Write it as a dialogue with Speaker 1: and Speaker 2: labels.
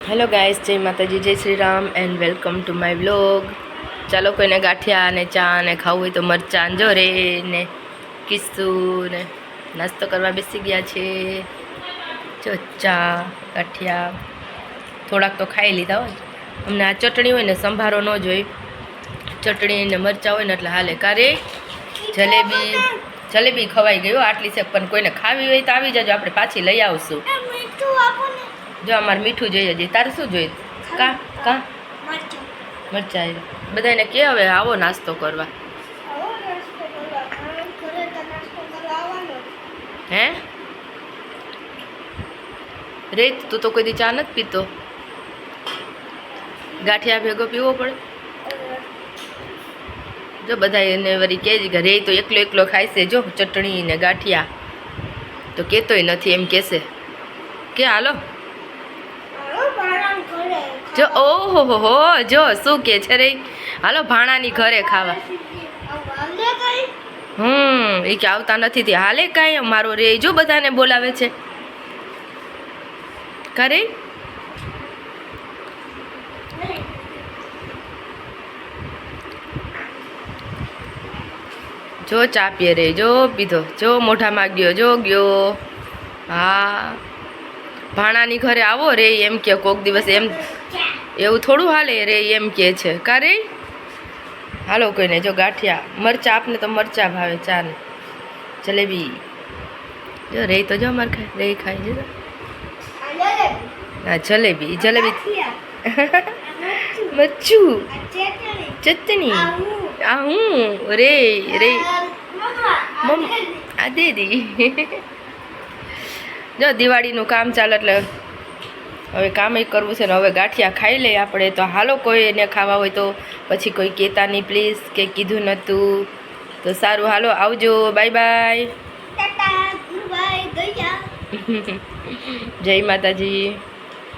Speaker 1: Hello guys, જય માતાજી, જય Shri Ram and welcome to my vlog. ચાલો, કોઈને ગાંઠિયા અને ચા ને ખાવું હોય તો મરચાં જો રે ને કિસ્સું ને નાસ્તો કરવા બેસી ગયા છે. જો ચા ગાંઠિયા થોડાક તો ખાઈ લીધા હોય. અમને આ ચટણી હોય ને સંભારો ન જોઈએ, ચટણી ને મરચાં હોય ને એટલે હાલે. કારે જલેબી ખવાઈ ગયો આટલી છે, પણ કોઈને ખાવી હોય તો આવી જજો, આપણે પાછી લઈ આવશું. જો અમારે મીઠું જોઈએ હજી. તારે શું જોઈએ? કા મરચાં બધાને કે હવે આવો નાસ્તો કરવા. હે રે, તું તો કોઈ દી ચા નથી પીતો, ગાંઠિયા ભેગો પીવો પડે. જો બધા એને વળી કહે છે કે રે તો એકલો એકલો ખાય છે, જો ચટણી ને ગાંઠિયા તો કહેતોય નથી, એમ કહેશે કે હાલો. જો ઓહો હો, જો શું કે છે રે, હાલો ભાણાની ઘરે ખાવા. એ કે આવતા નથી તે હાલે કાંઈ મારો રે, જો બધાને બોલાવે છે. કરે જો ચા પીએ રે, જો પીધો, જો મોઢામાં ગયો, જો ગયો. હા, ભાણાની ઘરે આવો રે એમ કે કોક દિવસ, એમ એવું થોડું હાલે રે, એમ કે છે. કારે હાલો કોઈને જો ગાંઠિયા મરચા, આપને તો મરચા ભાવે, ચા ને જલેબી. જો રે તો જો અમારે ખાય, રે ખાય જો. હા જલેબી મરચું ચટણી. આ હું રે રે આ દીદી. જો દિવાળીનું કામ ચાલે એટલે હવે કામ કરવું છે ને. હવે ગાંઠિયા ખાઈ લઈએ આપણે તો. હાલો કોઈને ખાવા હોય તો, પછી કોઈ કહેતા નહીં પ્લીઝ કે કીધું નહોતું તો. સારું હાલો, આવજો, બાય બાય. જય માતાજી.